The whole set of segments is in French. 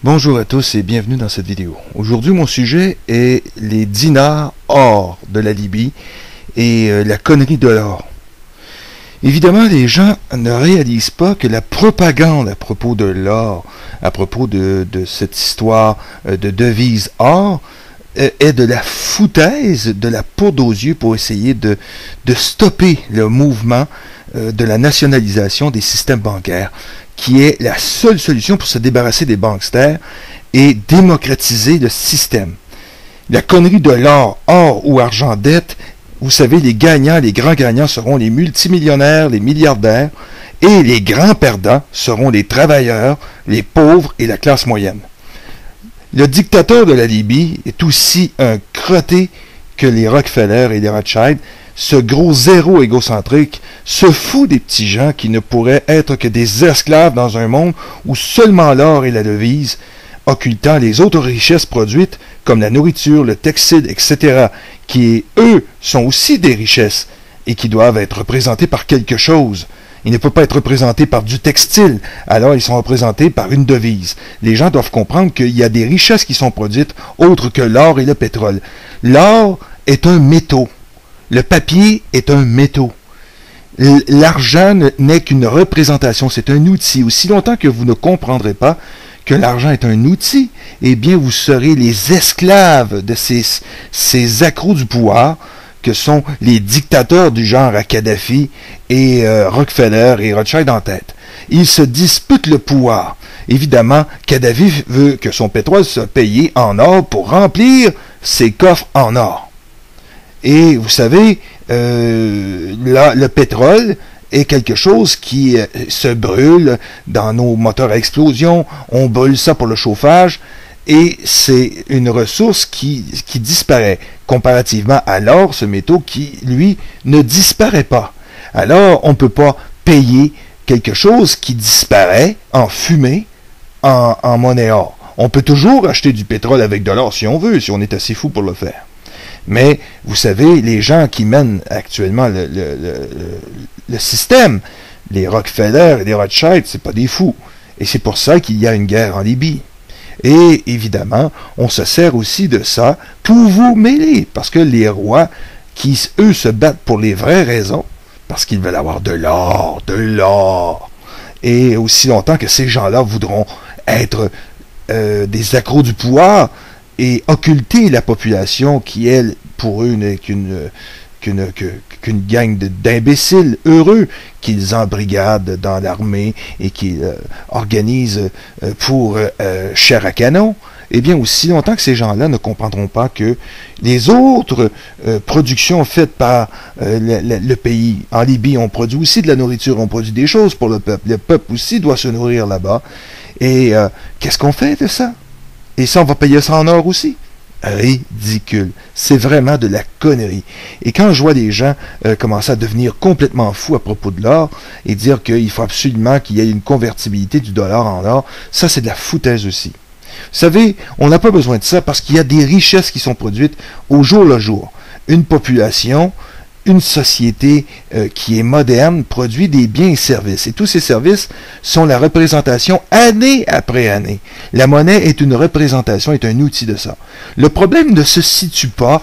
Bonjour à tous et bienvenue dans cette vidéo. Aujourd'hui, mon sujet est les dinars or de la Libye et la connerie de l'or. Évidemment, les gens ne réalisent pas que la propagande à propos de l'or, à propos de cette histoire de devise or, est de la foutaise, de la poudre aux yeux pour essayer de stopper le mouvement de la nationalisation des systèmes bancaires, qui est la seule solution pour se débarrasser des banksters et démocratiser le système. La connerie de l'or, or ou argent dette, vous savez, les gagnants, les grands gagnants seront les multimillionnaires, les milliardaires, et les grands perdants seront les travailleurs, les pauvres et la classe moyenne. Le dictateur de la Libye est aussi un crotté que les Rockefeller et les Rothschild. Ce gros zéro égocentrique se fout des petits gens qui ne pourraient être que des esclaves dans un monde où seulement l'or est la devise, occultant les autres richesses produites comme la nourriture, le textile, etc., qui, eux, sont aussi des richesses et qui doivent être représentés par quelque chose. Ils ne peuvent pas être représentés par du textile, alors ils sont représentés par une devise. Les gens doivent comprendre qu'il y a des richesses qui sont produites autres que l'or et le pétrole. L'or est un métaux. Le papier est un métaux. L'argent n'est qu'une représentation, c'est un outil. Aussi longtemps que vous ne comprendrez pas que l'argent est un outil, eh bien vous serez les esclaves de ces accros du pouvoir que sont les dictateurs du genre à Kadhafi et Rockefeller et Rothschild en tête. Ils se disputent le pouvoir. Évidemment, Kadhafi veut que son pétrole soit payé en or pour remplir ses coffres en or. Et vous savez, le pétrole est quelque chose qui se brûle dans nos moteurs à explosion. On brûle ça pour le chauffage. Et c'est une ressource qui disparaît comparativement à l'or, ce métaux qui, lui, ne disparaît pas. Alors, on ne peut pas payer quelque chose qui disparaît en fumée en monnaie or. On peut toujours acheter du pétrole avec de l'or si on veut, si on est assez fou pour le faire. Mais, vous savez, les gens qui mènent actuellement le système, les Rockefeller et les Rothschild, c'est pas des fous. Et c'est pour ça qu'il y a une guerre en Libye. Et, évidemment, on se sert aussi de ça pour vous mêler. Parce que les rois, qui, eux, se battent pour les vraies raisons, parce qu'ils veulent avoir de l'or. Et aussi longtemps que ces gens-là voudront être des accros du pouvoir, et occulter la population qui, elle, pour eux, n'est qu'une gang d'imbéciles heureux qu'ils embrigadent dans l'armée et qu'ils organisent pour chair à canon, eh bien, aussi longtemps que ces gens-là ne comprendront pas que les autres productions faites par le pays, en Libye, on produit aussi de la nourriture, on produit des choses pour le peuple. Le peuple aussi doit se nourrir là-bas. Et qu'est-ce qu'on fait de ça? Et ça, on va payer ça en or aussi. Ridicule. C'est vraiment de la connerie. Et quand je vois des gens commencer à devenir complètement fous à propos de l'or et dire qu'il faut absolument qu'il y ait une convertibilité du dollar en or, ça, c'est de la foutaise aussi. Vous savez, on n'a pas besoin de ça parce qu'il y a des richesses qui sont produites au jour le jour. Une population, une société qui est moderne produit des biens et services. Et tous ces services sont la représentation année après année. La monnaie est une représentation, est un outil de ça. Le problème ne se situe pas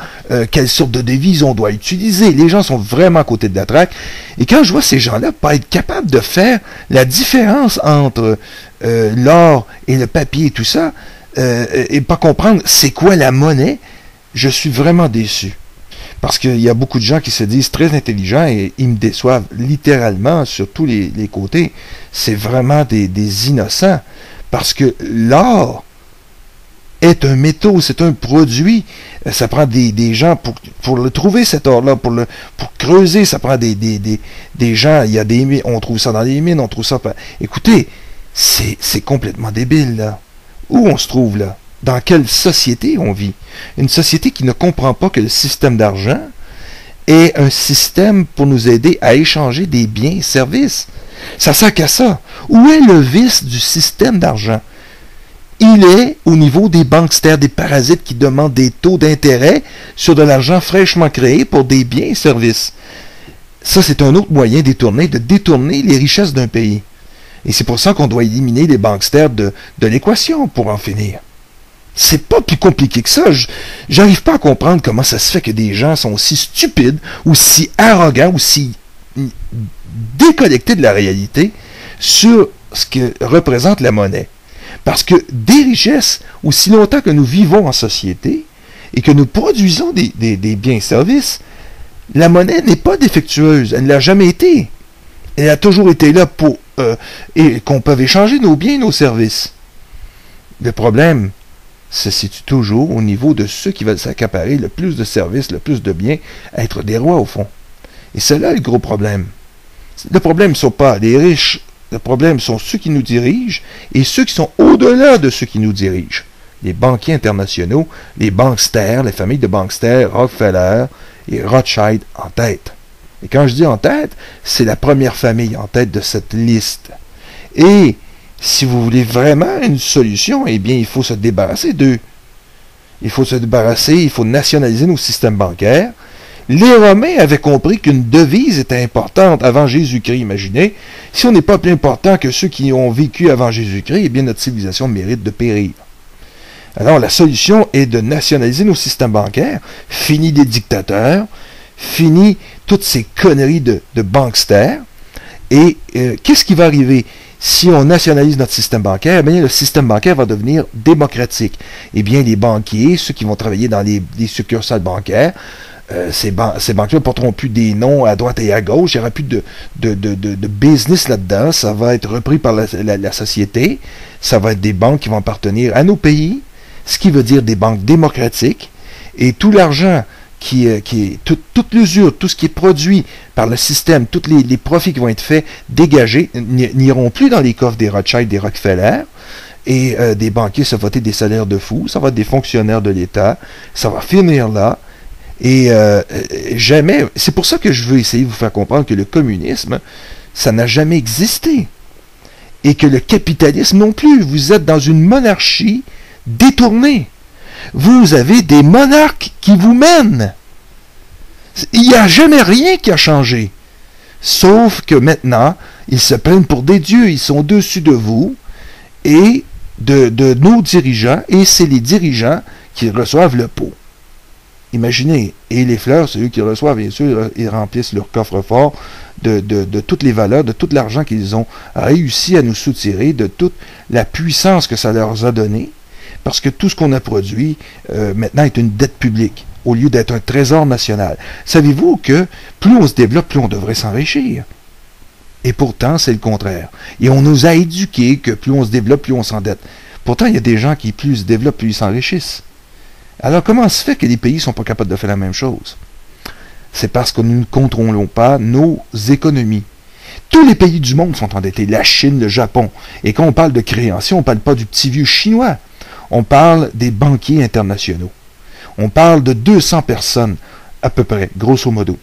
quelle sorte de devise on doit utiliser. Les gens sont vraiment à côté de la traque. Et quand je vois ces gens-là pas être capables de faire la différence entre l'or et le papier et tout ça, et pas comprendre c'est quoi la monnaie, je suis vraiment déçu. Parce qu'il y a beaucoup de gens qui se disent très intelligents et ils me déçoivent littéralement sur tous les côtés. C'est vraiment des innocents. Parce que l'or est un métaux, c'est un produit. Ça prend des gens pour le trouver, cet or-là, pour creuser. Ça prend des gens, il y a des mines, on trouve ça dans les mines, on trouve ça... Écoutez, c'est complètement débile, là. Où on se trouve, là? Dans quelle société on vit? Une société qui ne comprend pas que le système d'argent est un système pour nous aider à échanger des biens et services. Ça sert qu'à ça. Où est le vice du système d'argent? Il est au niveau des banksters, des parasites qui demandent des taux d'intérêt sur de l'argent fraîchement créé pour des biens et services. Ça, c'est un autre moyen de détourner les richesses d'un pays. Et c'est pour ça qu'on doit éliminer les banksters de l'équation pour en finir. C'est pas plus compliqué que ça. J'arrive pas à comprendre comment ça se fait que des gens sont aussi stupides, ou si arrogants, ou si déconnectés de la réalité sur ce que représente la monnaie. Parce que des richesses, aussi longtemps que nous vivons en société et que nous produisons des biens et services, la monnaie n'est pas défectueuse. Elle ne l'a jamais été. Elle a toujours été là pour et qu'on peut échanger nos biens et nos services. Le problème se situe toujours au niveau de ceux qui veulent s'accaparer le plus de services, le plus de biens, être des rois au fond. Et c'est là le gros problème. Le problème ne sont pas les riches, le problème sont ceux qui nous dirigent et ceux qui sont au-delà de ceux qui nous dirigent. Les banquiers internationaux, les banksters, les familles de banksters, Rockefeller et Rothschild en tête. Et quand je dis en tête, c'est la première famille en tête de cette liste. Et si vous voulez vraiment une solution, eh bien, il faut se débarrasser d'eux. Il faut se débarrasser, il faut nationaliser nos systèmes bancaires. Les Romains avaient compris qu'une devise était importante avant Jésus-Christ. Imaginez, si on n'est pas plus important que ceux qui ont vécu avant Jésus-Christ, eh bien, notre civilisation mérite de périr. Alors, la solution est de nationaliser nos systèmes bancaires, fini des dictateurs, fini toutes ces conneries de banksters. Et qu'est-ce qui va arriver si on nationalise notre système bancaire? Eh bien, le système bancaire va devenir démocratique. Eh bien, les banquiers, ceux qui vont travailler dans les succursales bancaires, ces banques-là ne porteront plus des noms à droite et à gauche. Il n'y aura plus de business là-dedans. Ça va être repris par la société. Ça va être des banques qui vont appartenir à nos pays, ce qui veut dire des banques démocratiques. Et tout l'argent toute l'usure, tout ce qui est produit par le système, tous les profits qui vont être faits, dégagés, n'iront plus dans les coffres des Rothschild, des Rockefeller, et des banquiers se voter des salaires de fous, ça va être des fonctionnaires de l'État, ça va finir là, et jamais, c'est pour ça que je veux essayer de vous faire comprendre que le communisme, ça n'a jamais existé, et que le capitalisme non plus. Vous êtes dans une monarchie détournée. Vous avez des monarques qui vous mènent. Il n'y a jamais rien qui a changé. Sauf que maintenant, ils se prennent pour des dieux. Ils sont au-dessus de vous et de nos dirigeants. Et c'est les dirigeants qui reçoivent le pot. Imaginez. Et les fleurs, c'est eux qui reçoivent. Bien sûr, ils remplissent leur coffre-fort de toutes les valeurs, de tout l'argent qu'ils ont réussi à nous soutirer, de toute la puissance que ça leur a donné. Parce que tout ce qu'on a produit, maintenant, est une dette publique, au lieu d'être un trésor national. Savez-vous que plus on se développe, plus on devrait s'enrichir? Et pourtant, c'est le contraire. Et on nous a éduqués que plus on se développe, plus on s'endette. Pourtant, il y a des gens qui, plus se développent, plus ils s'enrichissent. Alors, comment se fait que les pays ne sont pas capables de faire la même chose? C'est parce que nous ne contrôlons pas nos économies. Tous les pays du monde sont endettés, la Chine, le Japon. Et quand on parle de créanciers, on ne parle pas du petit vieux chinois. On parle des banquiers internationaux. On parle de 200 personnes, à peu près, grosso modo.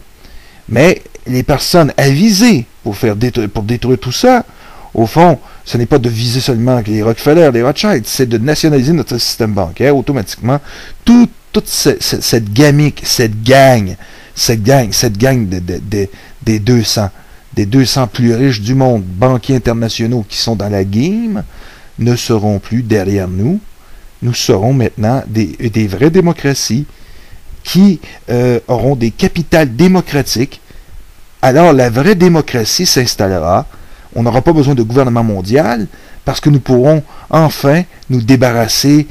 Mais les personnes avisées pour détruire tout ça, au fond, ce n'est pas de viser seulement les Rockefeller, les Rothschild, c'est de nationaliser notre système bancaire automatiquement. Toute cette gamique, cette gang des 200 plus riches du monde, banquiers internationaux qui sont dans la game, ne seront plus derrière nous. Nous serons maintenant des vraies démocraties qui auront des capitales démocratiques. Alors la vraie démocratie s'installera. On n'aura pas besoin de gouvernement mondial parce que nous pourrons enfin nous débarrasser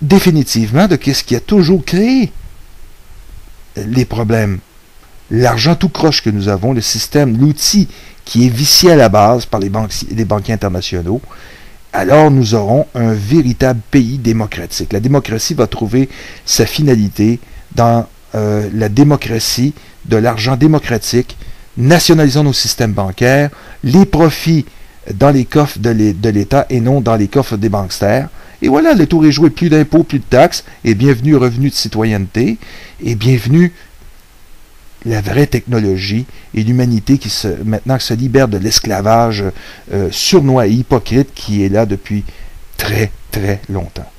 définitivement de ce qui a toujours créé les problèmes. L'argent tout croche que nous avons, le système, l'outil qui est vicié à la base par les banquiers internationaux. Alors nous aurons un véritable pays démocratique. La démocratie va trouver sa finalité dans la démocratie de l'argent démocratique. Nationalisons nos systèmes bancaires, les profits dans les coffres de l'État et non dans les coffres des banksters. Et voilà, le tour est joué, plus d'impôts, plus de taxes, et bienvenue revenu de citoyenneté, et bienvenue la vraie technologie et l'humanité qui maintenant se libère de l'esclavage sournois et hypocrite qui est là depuis très, très longtemps.